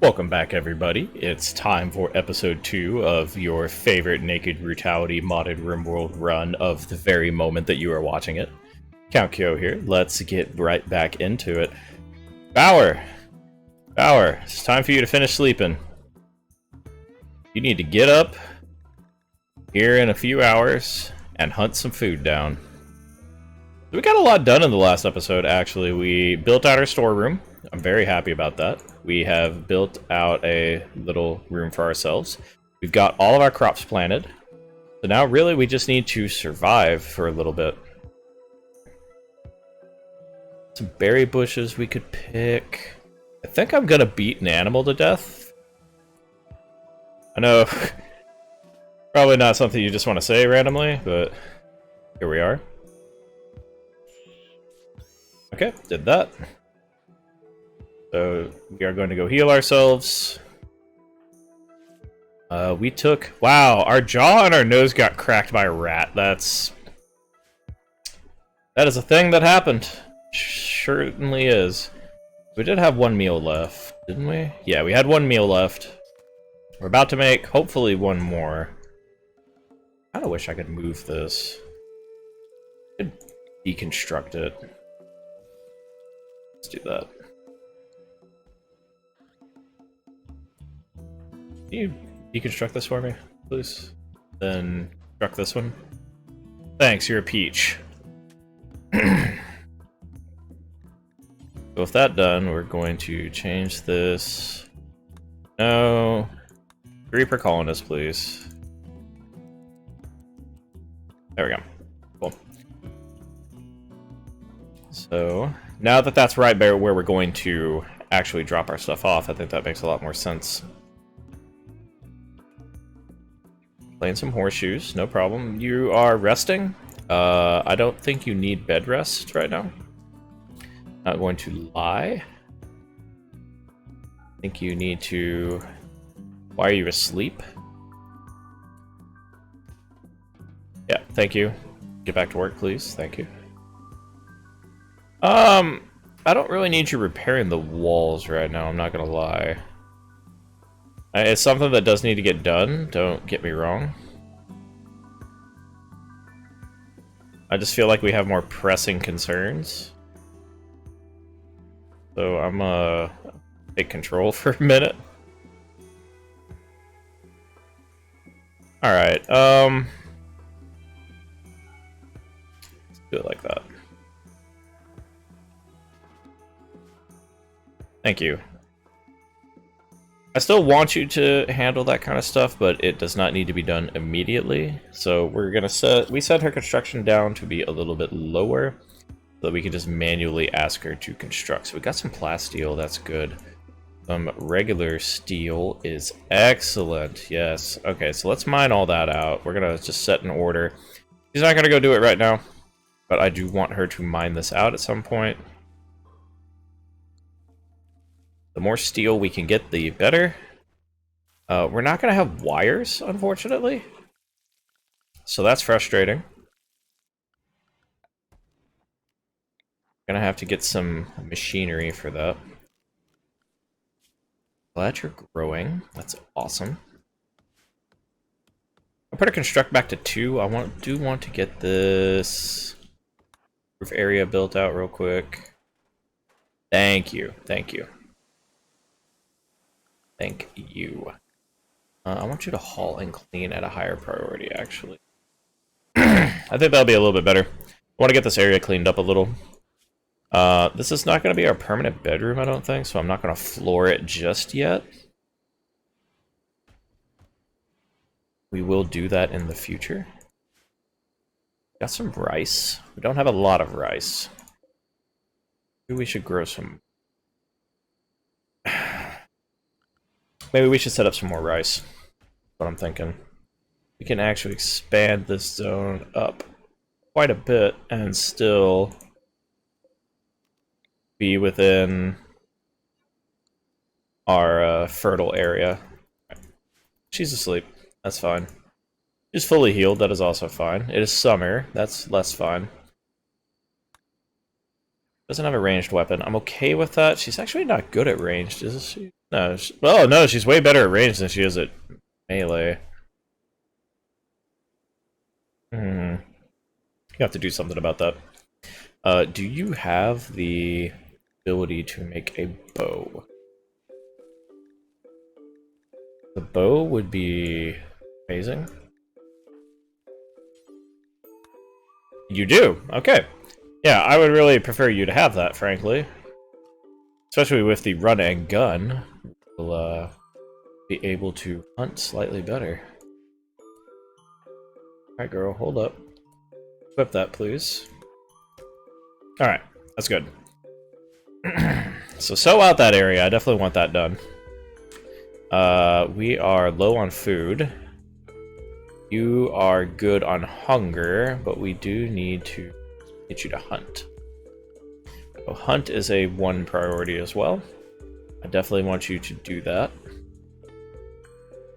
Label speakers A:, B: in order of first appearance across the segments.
A: Welcome back, everybody. It's time for episode 2 of your favorite Naked Brutality modded Rimworld run of the very moment that you are watching it. Count Kyo here. Let's get right back into it. Bower! Bower, it's time for you to finish sleeping. You need to get up here in a few hours and hunt some food down. We got a lot done in the last episode, actually. We built out our storeroom. I'm very happy about that. We have built out a little room for ourselves. We've got all of our crops planted. So now really we just need to survive for a little bit. Some berry bushes we could pick. I think I'm gonna beat an animal to death. I know, probably not something you just want to say randomly, but here we are. Okay, did that. So we are going to go heal ourselves. We took... Wow, our jaw and our nose got cracked by a rat. That is a thing that happened. Certainly is. We did have one meal left, didn't we? Yeah, we had one meal left. We're about to make, hopefully, one more. I kinda wish I could move this. I could deconstruct it. Let's do that. Can you deconstruct this for me, please? Then construct this one. Thanks, you're a peach. So with that done, we're going to change this. No. 3 per colonist, please. There we go. Cool. So, now that that's right where we're going to actually drop our stuff off, I think that makes a lot more sense. Playing some horseshoes, no problem. You are resting? I don't think you need bed rest right now. Not going to lie. I think you need to... Why are you asleep? Yeah, thank you. Get back to work, please. Thank you. I don't really need you repairing the walls right now, I'm not gonna lie. It's something that does need to get done, don't get me wrong. I just feel like we have more pressing concerns. So I'm gonna take control for a minute. Alright, let's do it like that. Thank you. I still want you to handle that kind of stuff, but it does not need to be done immediately. So we're gonna we set her construction down to be a little bit lower, so that we can just manually ask her to construct. So we got some plasteel, that's good. Some regular steel is excellent, yes. Okay, so let's mine all that out. We're gonna just set an order. She's not gonna go do it right now, but I do want her to mine this out at some point. The more steel we can get, the better. We're not going to have wires, unfortunately. So that's frustrating. Gonna have to get some machinery for that. Glad you're growing. That's awesome. I'll put a construct back to 2. I do want to get this roof area built out real quick. Thank you. Thank you. Thank you. I want you to haul and clean at a higher priority, actually. I think that'll be a little bit better. I want to get this area cleaned up a little. This is not going to be our permanent bedroom, I don't think, so I'm not going to floor it just yet. We will do that in the future. Got some rice. We don't have a lot of rice. Maybe we should grow some... Maybe we should set up some more rice. That's what I'm thinking. We can actually expand this zone up quite a bit and still be within our fertile area. She's asleep. That's fine. She's fully healed. That is also fine. It is summer. That's less fine. Doesn't have a ranged weapon. I'm okay with that. She's actually not good at ranged, is she? No. Oh, no, she's way better at ranged than she is at melee. You have to do something about that. Do you have the ability to make a bow? The bow would be amazing. You do? Okay. Yeah, I would really prefer you to have that, frankly. Especially with the run and gun. We'll, be able to hunt slightly better. Alright, girl, hold up. Equip that, please. Alright, that's good. So out that area. I definitely want that done. We are low on food. You are good on hunger, but we do need to get you to hunt. So hunt is a 1 priority as well. I definitely want you to do that.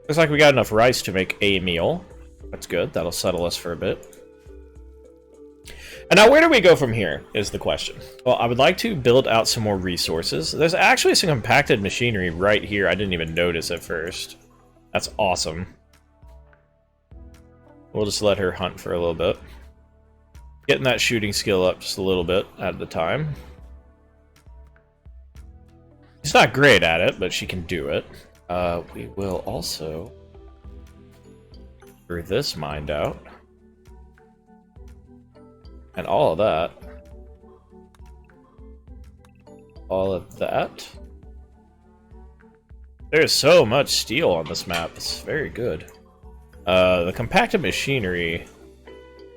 A: Looks like we got enough rice to make a meal. That's good. That'll settle us for a bit. And now where do we go from here, is the question. Well, I would like to build out some more resources. There's actually some compacted machinery right here. I didn't even notice at first. That's awesome. We'll just let her hunt for a little bit. Getting that shooting skill up just a little bit at the time. She's not great at it, but she can do it. We will also figure this mined out. And all of that. All of that. There's so much steel on this map. It's very good. The compacted machinery,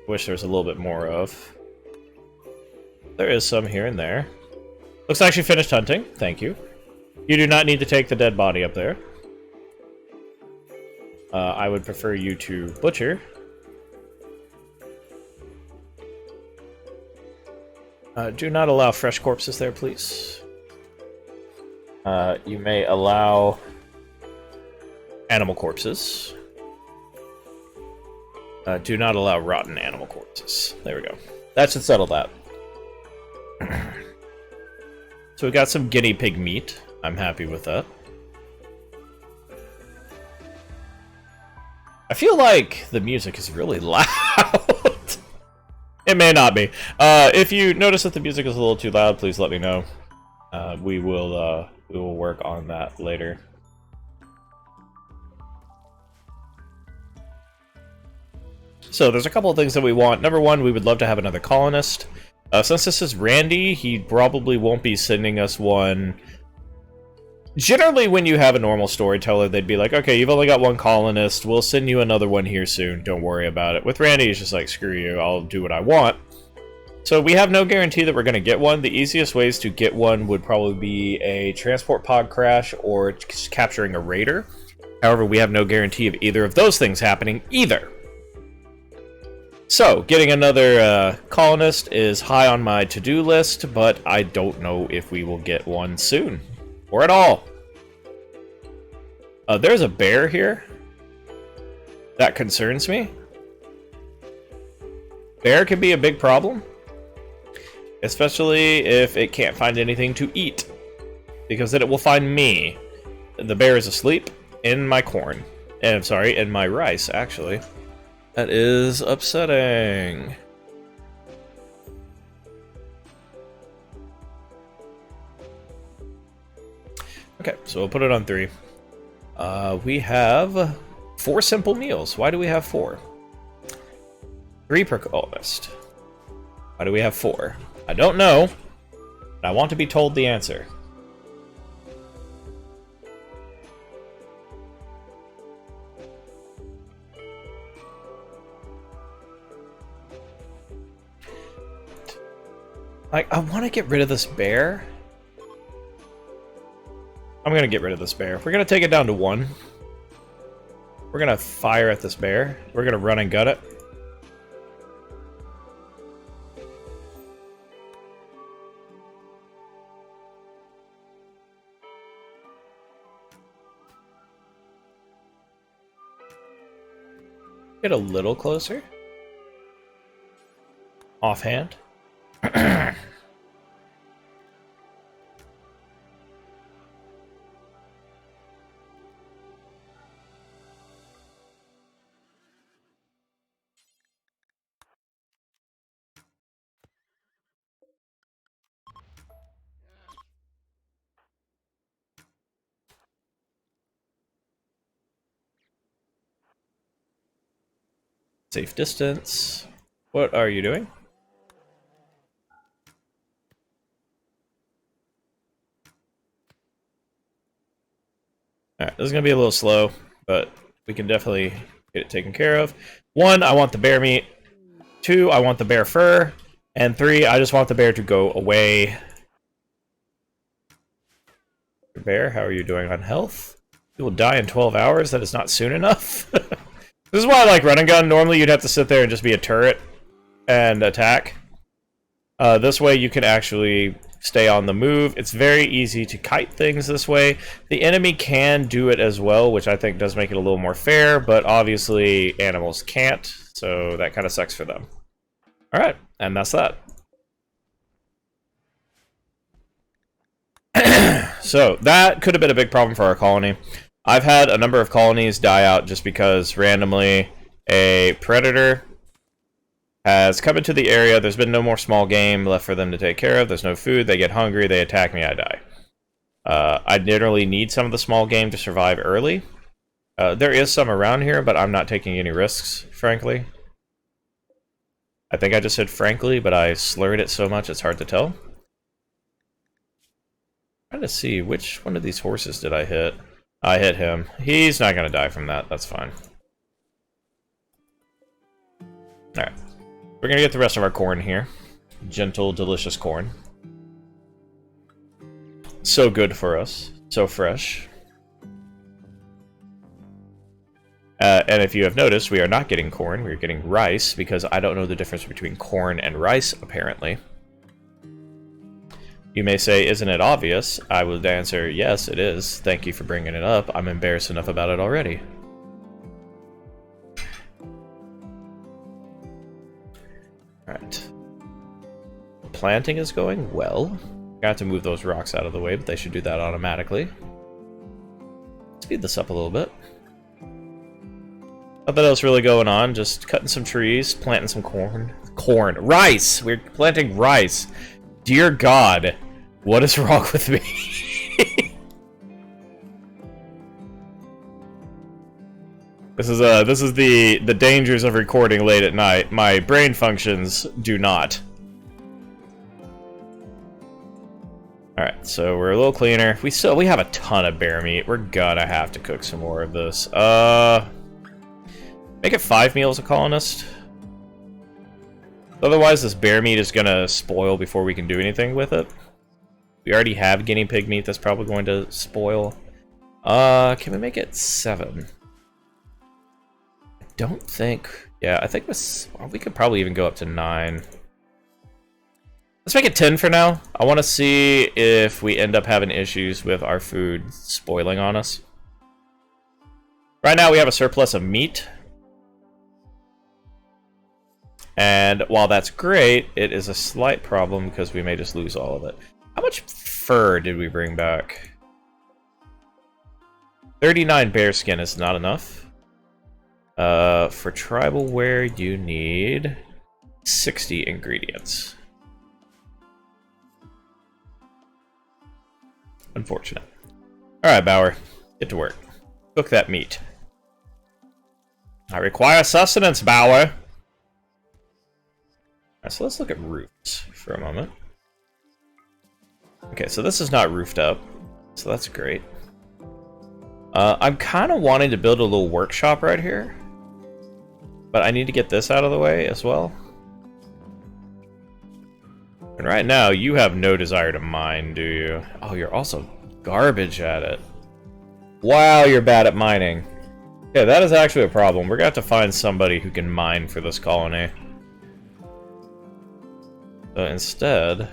A: wish there was a little bit more of. There is some here and there. Looks like she finished hunting. Thank you. You do not need to take the dead body up there. I would prefer you to butcher. Do not allow fresh corpses there, please. You may allow animal corpses. Do not allow rotten animal corpses. There we go. That should settle that. So we got some guinea pig meat. I'm happy with that. I feel like the music is really loud. It may not be. If you notice that the music is a little too loud, please let me know. We will work on that later. So there's a couple of things that we want. Number one, we would love to have another colonist. Since this is Randy, he probably won't be sending us one. Generally, when you have a normal storyteller, they'd be like, okay, you've only got one colonist, we'll send you another one here soon, don't worry about it. With Randy, he's just like, screw you, I'll do what I want. So we have no guarantee that we're going to get one. The easiest ways to get one would probably be a transport pod crash or capturing a raider. However, we have no guarantee of either of those things happening either. So, getting another colonist is high on my to-do list, but I don't know if we will get one soon. Or at all. There's a bear here. That concerns me. Bear can be a big problem. Especially if it can't find anything to eat. Because then it will find me. The bear is asleep in my corn. I'm sorry, in my rice, actually. That is upsetting. Okay, so we'll put it on 3. We have 4 simple meals. Why do we have 4? 3 per colonist. Why do we have 4? I don't know, but I want to be told the answer. Like, I want to get rid of this bear. I'm gonna get rid of this bear. We're gonna take it down to 1. We're gonna fire at this bear. We're gonna run and gut it. Get a little closer. Offhand. Safe distance. What are you doing? Alright, this is going to be a little slow, but we can definitely get it taken care of. 1, I want the bear meat. 2, I want the bear fur. And 3, I just want the bear to go away. Bear, how are you doing on health? You will die in 12 hours? That is not soon enough. This is why I like run and gun. Normally you'd have to sit there and just be a turret and attack. This way you can actually stay on the move. It's very easy to kite things this way. The enemy can do it as well, which I think does make it a little more fair, but obviously animals can't, so that kind of sucks for them. Alright, and that's that. So, that could have been a big problem for our colony. I've had a number of colonies die out just because randomly a predator has come into the area. There's been no more small game left for them to take care of. There's no food. They get hungry. They attack me. I die. I generally need some of the small game to survive early. There is some around here, but I'm not taking any risks, frankly. I think I just said frankly, but I slurred it so much it's hard to tell. I'm trying to see, which one of these horses did I hit? I hit him. He's not going to die from that. That's fine. Alright. We're going to get the rest of our corn here. Gentle, delicious corn. So good for us. So fresh. And if you have noticed, we are not getting corn. We're getting rice, because I don't know the difference between corn and rice, apparently. You may say, isn't it obvious? I would answer, yes, it is. Thank you for bringing it up. I'm embarrassed enough about it already. Alright. Planting is going well. Got to move those rocks out of the way, but they should do that automatically. Speed this up a little bit. Nothing else really going on, just cutting some trees, planting some corn. Rice! We're planting rice! Dear God, what is wrong with me? This is the dangers of recording late at night. My brain functions do not. Alright, so we're a little cleaner. We have a ton of bear meat. We're gonna have to cook some more of this. Make it 5 meals a colonist. Otherwise, this bear meat is gonna spoil before we can do anything with it. We already have guinea pig meat that's probably going to spoil. Can we make it 7? I don't think... Yeah, I think we could probably even go up to 9. Let's make it 10 for now. I want to see if we end up having issues with our food spoiling on us. Right now, we have a surplus of meat. And while that's great, it is a slight problem because we may just lose all of it. How much fur did we bring back? 39 bear skin is not enough. For tribal wear, you need 60 ingredients. Unfortunate. Alright, Bauer. Get to work. Cook that meat. I require sustenance, Bauer! Alright, so let's look at roofs for a moment. Okay, so this is not roofed up, so that's great. I'm kind of wanting to build a little workshop right here, but I need to get this out of the way as well. And right now, you have no desire to mine, do you? Oh, you're also garbage at it. Wow, you're bad at mining. Yeah, that is actually a problem. We're gonna have to find somebody who can mine for this colony. So instead,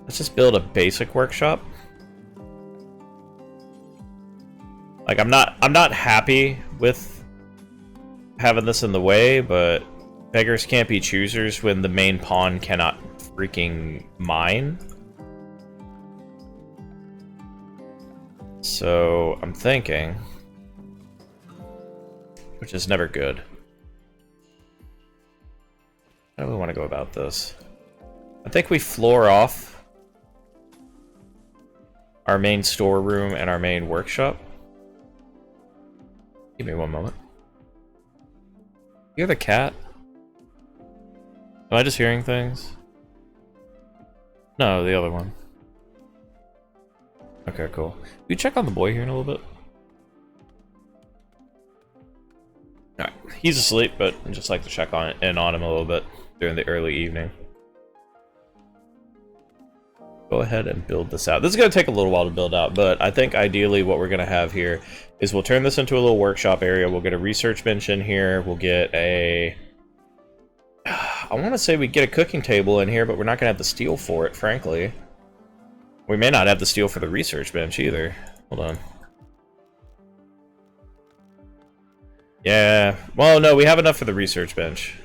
A: let's just build a basic workshop. Like, I'm not happy with having this in the way, but beggars can't be choosers when the main pawn cannot freaking mine. So I'm thinking, which is never good. How do we want to go about this? I think we floor off our main storeroom and our main workshop. Give me one moment. You hear the cat? Am I just hearing things? No, the other one. Okay, cool. Can you check on the boy here in a little bit? Alright, he's asleep, but I'd just like to check on him a little bit during the early evening. Go ahead and build this out. This is going to take a little while to build out, but I think ideally what we're going to have here is we'll turn this into a little workshop area. We'll get a research bench in here. We'll get a... I want to say we get a cooking table in here, but we're not going to have the steel for it, frankly. We may not have the steel for the research bench either. Hold on. Yeah, well, no, we have enough for the research bench.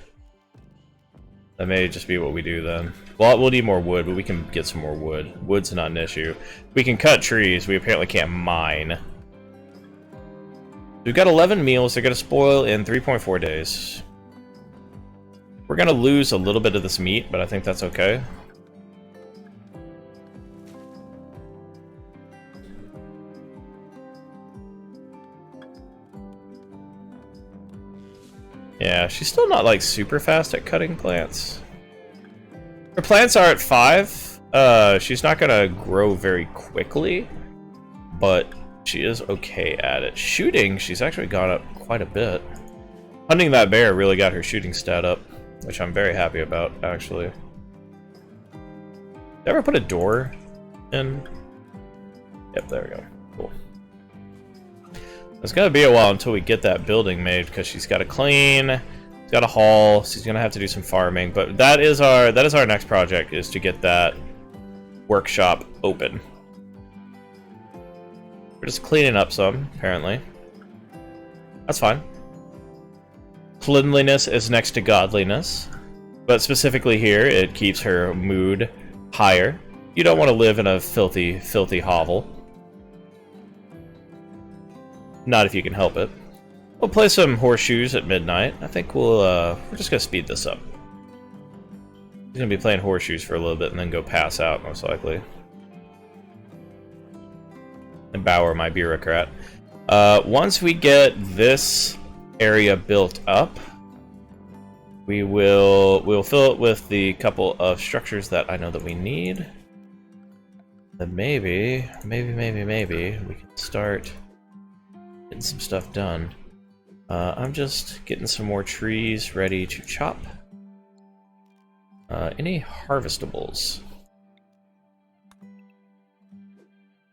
A: That may just be what we do then. Well, we'll need more wood, but we can get some more wood. Wood's not an issue. We can cut trees. We apparently can't mine. We've got 11 meals. They're going to spoil in 3.4 days. We're going to lose a little bit of this meat, but I think that's okay. Yeah, she's still not, like, super fast at cutting plants. Her plants are at 5. She's not gonna grow very quickly, but she is okay at it. Shooting, she's actually gone up quite a bit. Hunting that bear really got her shooting stat up, which I'm very happy about, actually. Did I ever put a door in? Yep, there we go. Cool. It's gonna be a while until we get that building made because she's got to clean, she's got to haul. She's gonna have to do some farming, but that is our next project, is to get that workshop open. We're just cleaning up some, apparently. That's fine. Cleanliness is next to godliness, but specifically here, it keeps her mood higher. You don't want to live in a filthy, filthy hovel. Not if you can help it. We'll play some horseshoes at midnight. I think we're just gonna speed this up. He's gonna be playing horseshoes for a little bit and then go pass out, most likely. And Bauer, my bureaucrat. Once we get this area built up, we'll fill it with the couple of structures that I know that we need. Then maybe we can start getting some stuff done. I'm just getting some more trees ready to chop. Any harvestables?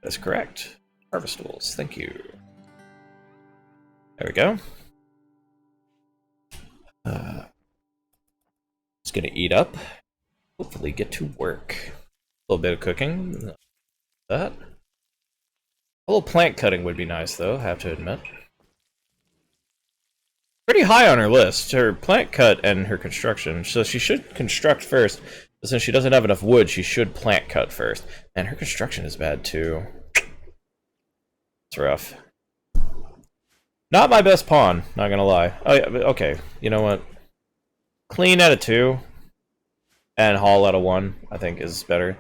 A: That's correct. Harvestables, thank you. There we go. Just gonna eat up. Hopefully get to work. A little bit of cooking. That. A little plant cutting would be nice, though, I have to admit. Pretty high on her list, her plant cut and her construction. So she should construct first, but since she doesn't have enough wood, she should plant cut first. And her construction is bad, too. It's rough. Not my best pawn, not gonna lie. Oh, yeah, okay, you know what? Clean at a 2, and haul at a 1, I think is better.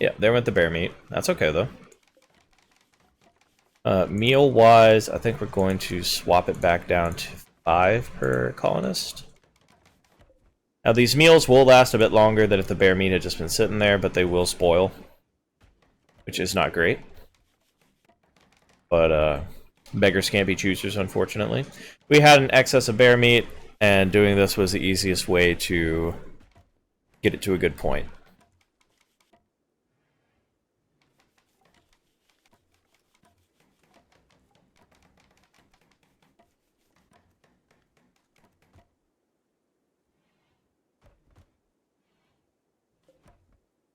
A: Yeah, there went the bear meat. That's okay, though. Meal-wise, I think we're going to swap it back down to 5 per colonist. Now, these meals will last a bit longer than if the bear meat had just been sitting there, but they will spoil, which is not great. But, beggars can't be choosers, unfortunately. We had an excess of bear meat, and doing this was the easiest way to get it to a good point.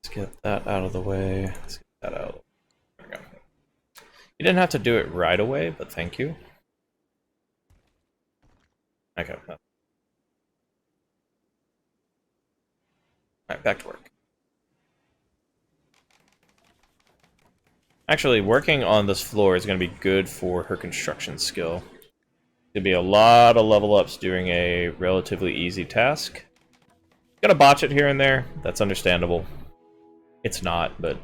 A: Let's get that out of the way. Let's get that out. There we go. You didn't have to do it right away, but thank you. Okay. Alright, back to work. Actually, working on this floor is going to be good for her construction skill. There'll be a lot of level ups doing a relatively easy task. Gonna botch it here and there. That's understandable. It's not, but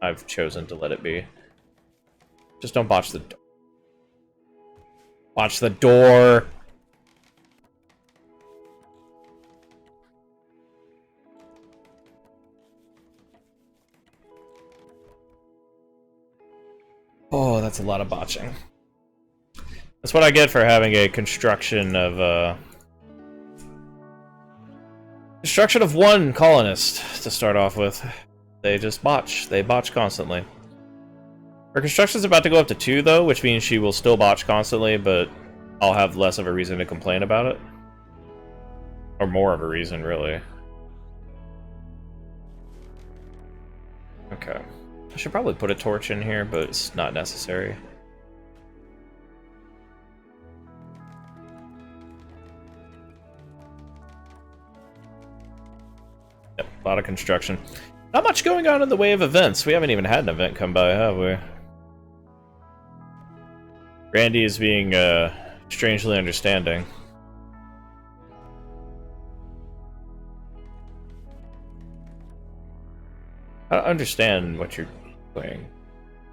A: I've chosen to let it be. Just don't botch the door. Watch the door. Oh, that's a lot of botching. That's what I get for having a construction of one colonist to start off with. They just botch. They botch constantly. Her construction's about to go up to 2, though, which means she will still botch constantly, but I'll have less of a reason to complain about it. Or more of a reason, really. Okay. I should probably put a torch in here, but it's not necessary. Yep, a lot of construction. Not much going on in the way of events. We haven't even had an event come by, have we? Randy is being, strangely understanding. I don't understand what you're doing.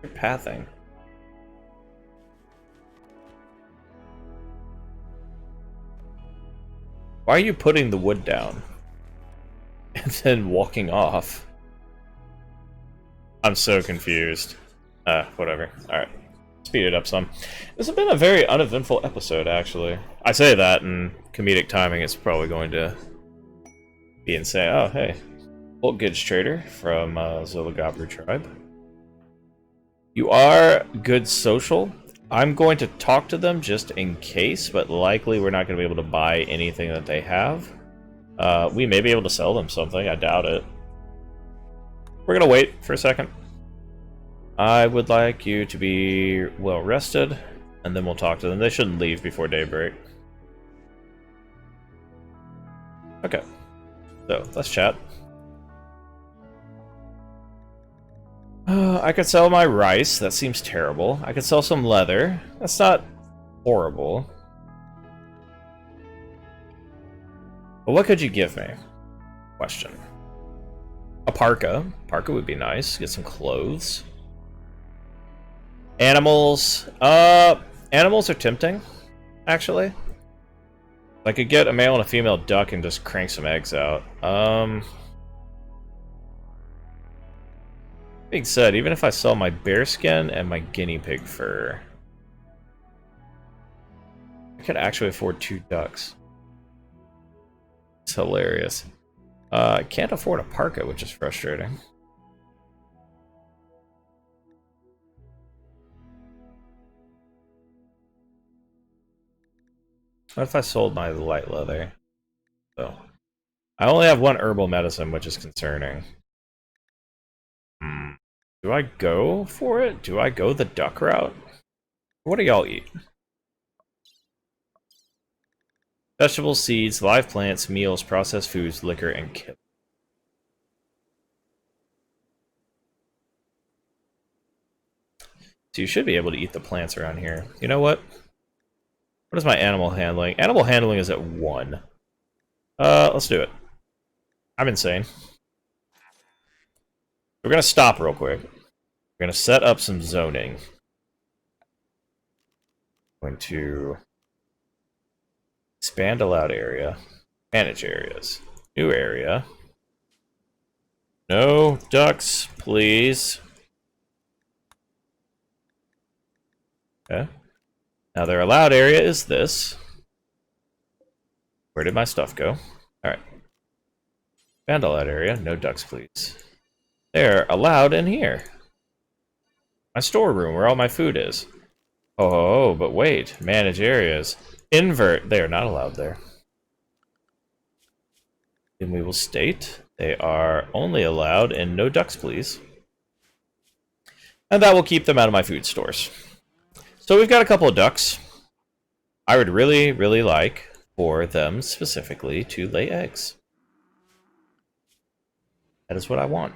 A: You're pathing. Why are you putting the wood down? And then walking off? I'm so confused. Whatever. Alright. Speed it up some. This has been a very uneventful episode, actually. I say that, and comedic timing is probably going to be insane. Oh, hey. Voltgage Trader from Zolagabru Tribe. You are good social. I'm going to talk to them just in case, but likely we're not going to be able to buy anything that they have. We may be able to sell them something. I doubt it. We're going to wait for a second. I would like you to be well rested, and then we'll talk to them. They shouldn't leave before daybreak. Okay. So, let's chat. I could sell my rice. That seems terrible. I could sell some leather. That's not horrible. But what could you give me? Question. A parka. Parka would be nice. Get some clothes. Animals. Animals are tempting, actually. I could get a male and a female duck and just crank some eggs out. Being said, even if I sell my bear skin and my guinea pig fur, I could actually afford 2 ducks. It's hilarious. I can't afford a parka, which is frustrating. What if I sold my light leather? So, I only have 1 herbal medicine, which is concerning. Do I go for it? Do I go the duck route? What do y'all eat? Vegetables, seeds, live plants, meals, processed foods, liquor, and kibble. So you should be able to eat the plants around here. You know what? What is my animal handling? Animal handling is at 1. Let's do it. I'm insane. We're gonna stop real quick. We're gonna set up some zoning. Going to expand allowed area. Manage areas. New area. No ducks, please. Okay. Now their allowed area is this. Where did my stuff go? Alright. Expand allowed area. No ducks, please. They're allowed in here. My storeroom, where all my food is. Oh, but wait. Manage areas. Invert. They are not allowed there. Then we will state they are only allowed in no ducks, please. And that will keep them out of my food stores. So we've got a couple of ducks. I would really, really like for them specifically to lay eggs. That is what I want.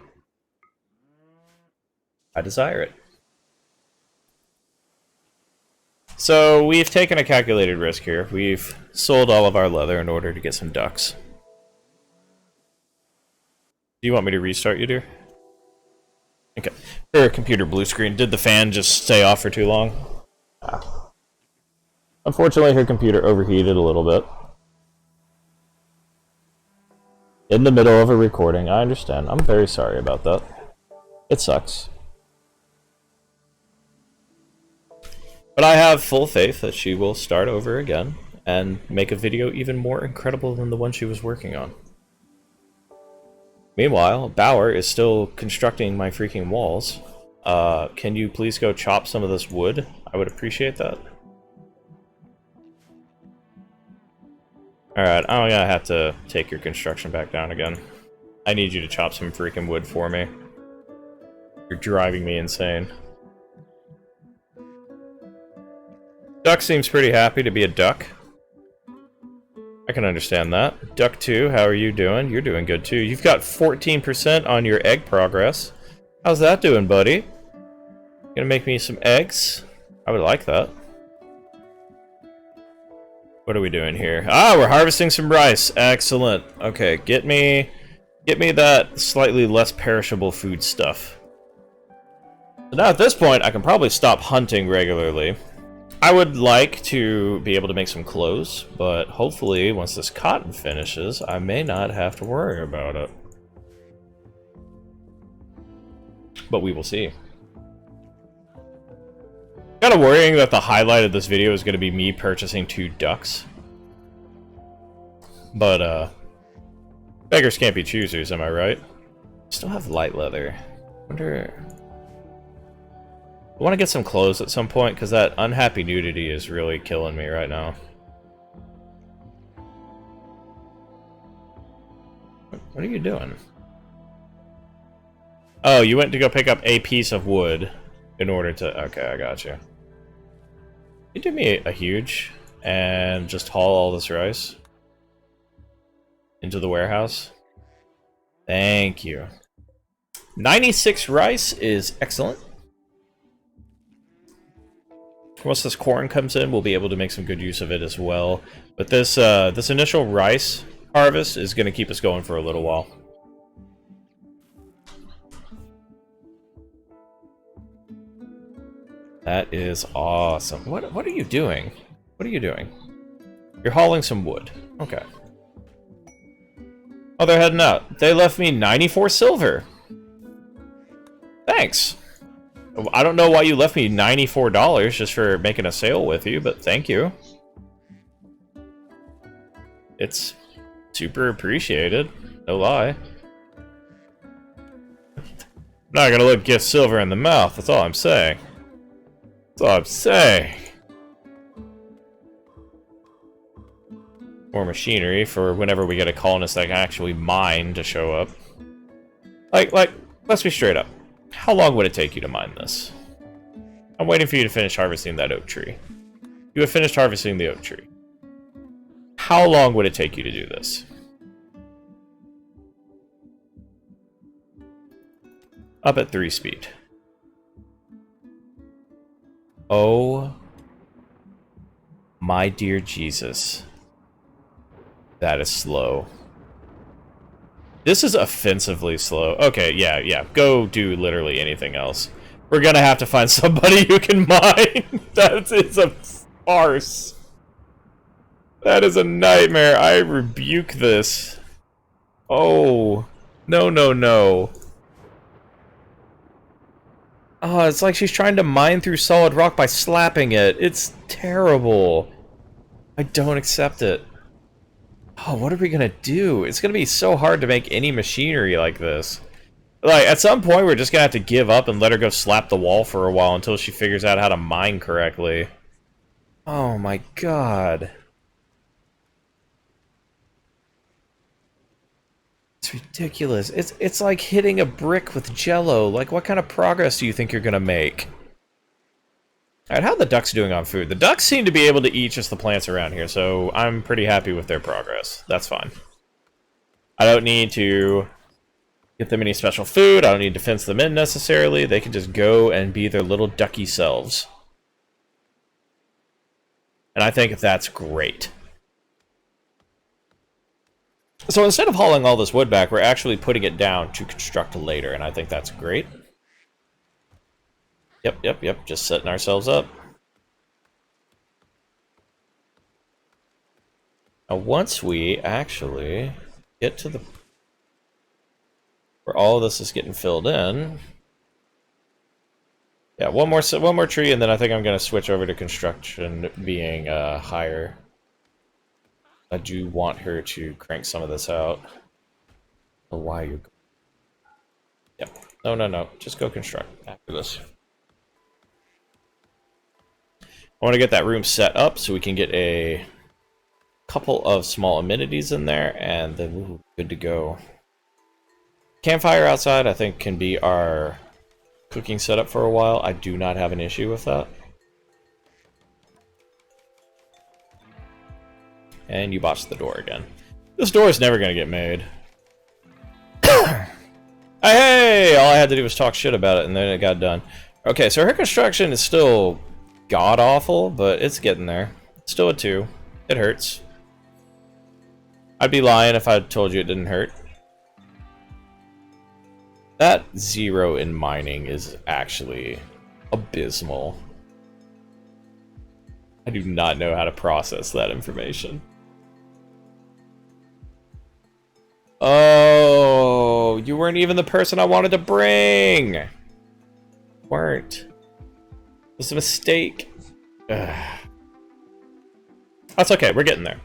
A: I desire it. So we've taken a calculated risk here. We've sold all of our leather in order to get some ducks. Do you want me to restart you, dear? Okay. Her computer blue screen. Did the fan just stay off for too long? I'm Unfortunately, her computer overheated a little bit. In the middle of a recording, I understand. I'm very sorry about that. It sucks. But I have full faith that she will start over again and make a video even more incredible than the one she was working on. Meanwhile, Bauer is still constructing my freaking walls. Can you please go chop some of this wood? I would appreciate that. Alright, I'm gonna have to take your construction back down again. I need you to chop some freaking wood for me. You're driving me insane. Duck seems pretty happy to be a duck. I can understand that. Duck 2, how are you doing? You're doing good too. You've got 14% on your egg progress. How's that doing, buddy? Gonna make me some eggs? I would like that. What are we doing here? Ah, we're harvesting some rice. Excellent. Okay, get me that slightly less perishable food stuff. So now at this point, I can probably stop hunting regularly. I would like to be able to make some clothes, but hopefully once this cotton finishes, I may not have to worry about it. But we will see. Kind of worrying that the highlight of this video is going to be me purchasing 2 ducks. But, beggars can't be choosers, am I right? Still have light leather. Wonder... I want to get some clothes at some point, because that unhappy nudity is really killing me right now. What are you doing? Oh, you went to go pick up a piece of wood in order to... Okay, I got you. You do me a huge and just haul all this rice into the warehouse. Thank you. 96 rice is excellent. Once this corn comes in, we'll be able to make some good use of it as well. But this this initial rice harvest is going to keep us going for a little while. That is awesome. What are you doing? What are you doing? You're hauling some wood. Okay. Oh, they're heading out. They left me 94 silver. Thanks. I don't know why you left me $94 just for making a sale with you, but thank you. It's super appreciated. No lie. I'm not gonna look gift silver in the mouth, that's all I'm saying. That's all I'm saying. More machinery for whenever we get a colonist that can actually mine to show up. Like, let's be straight up. How long would it take you to mine this? I'm waiting for you to finish harvesting that oak tree. You have finished harvesting the oak tree. How long would it take you to do this? Up at 3 speed. Oh my dear Jesus. That is slow. This is offensively slow. Okay, yeah. Go do literally anything else. We're gonna have to find somebody who can mine. That is a farce. That is a nightmare. I rebuke this. Oh. No. Oh, it's like she's trying to mine through solid rock by slapping it. It's terrible. I don't accept it. Oh, what are we gonna do? It's gonna be so hard to make any machinery like this. Like, at some point, we're just gonna have to give up and let her go slap the wall for a while until she figures out how to mine correctly. Oh my god. It's ridiculous. It's like hitting a brick with jello. Like, what kind of progress do you think you're gonna make? Alright, how are the ducks doing on food? The ducks seem to be able to eat just the plants around here, so I'm pretty happy with their progress. That's fine. I don't need to get them any special food. I don't need to fence them in necessarily. They can just go and be their little ducky selves. And I think that's great. So instead of hauling all this wood back, we're actually putting it down to construct later, and I think that's great. Yep. Just setting ourselves up. Now, once we actually get to the where all of this is getting filled in, yeah, one more tree, and then I think I'm gonna switch over to construction being higher. I do want her to crank some of this out. Oh, why you? Yep. No. Just go construct after this. I want to get that room set up so we can get a couple of small amenities in there, and then we're good to go. Campfire outside, I think, can be our cooking setup for a while. I do not have an issue with that. And you botched the door again. This door is never going to get made. Hey! All I had to do was talk shit about it, and then it got done. Okay, so her construction is still god-awful, but it's getting there. It's still a 2. It hurts. I'd be lying if I told you it didn't hurt. That 0 in mining is actually abysmal. I do not know how to process that information. Oh, you weren't even the person I wanted to bring. Weren't. It was a mistake. Ugh. That's okay, we're getting there.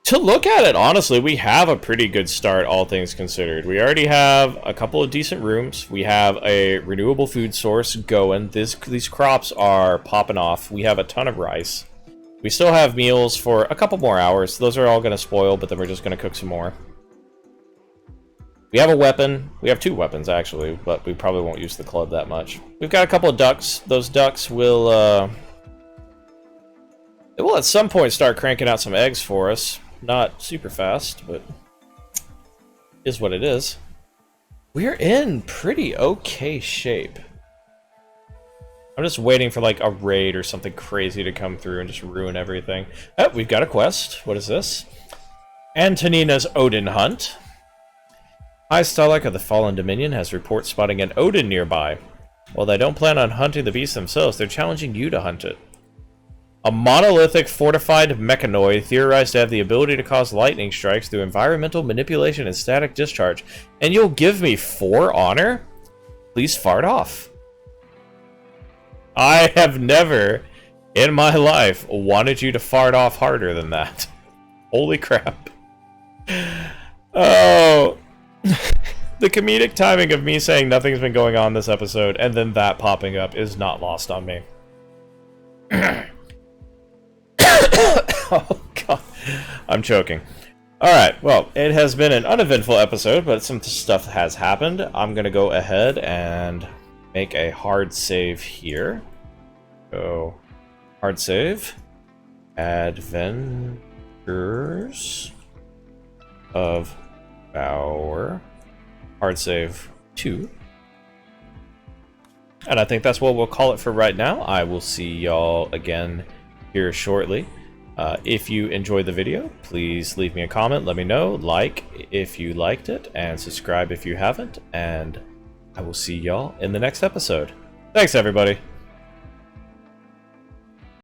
A: To look at it, honestly, we have a pretty good start, all things considered. We already have a couple of decent rooms. We have a renewable food source going. These crops are popping off. We have a ton of rice. We still have meals for a couple more hours. Those are all going to spoil, but then we're just going to cook some more. We have a weapon. We have 2 weapons, actually, but we probably won't use the club that much. We've got a couple of ducks. Those ducks will, they will at some point start cranking out some eggs for us. Not super fast, but is what it is. We're in pretty okay shape. I'm just waiting for like a raid or something crazy to come through and just ruin everything. Oh, we've got a quest. What is this? Antonina's Odin Hunt. High Starlight of the Fallen Dominion has reports spotting an Odin nearby. While they don't plan on hunting the beast themselves, they're challenging you to hunt it. A monolithic fortified mechanoid theorized to have the ability to cause lightning strikes through environmental manipulation and static discharge. And you'll give me 4 honor? Please fart off. I have never in my life wanted you to fart off harder than that. Holy crap. Oh. The comedic timing of me saying nothing's been going on this episode and then that popping up is not lost on me. Oh god, I'm choking. Alright, well, it has been an uneventful episode, but some stuff has happened. I'm gonna go ahead and make a hard save here. Go hard save. Adventures of Power. Hard save 2. And I think that's what we'll call it for right now. I will see y'all again here shortly. If you enjoyed the video, please leave me a comment, let me know, like if you liked it, and subscribe if you haven't, and I will see y'all in the next episode. Thanks, everybody!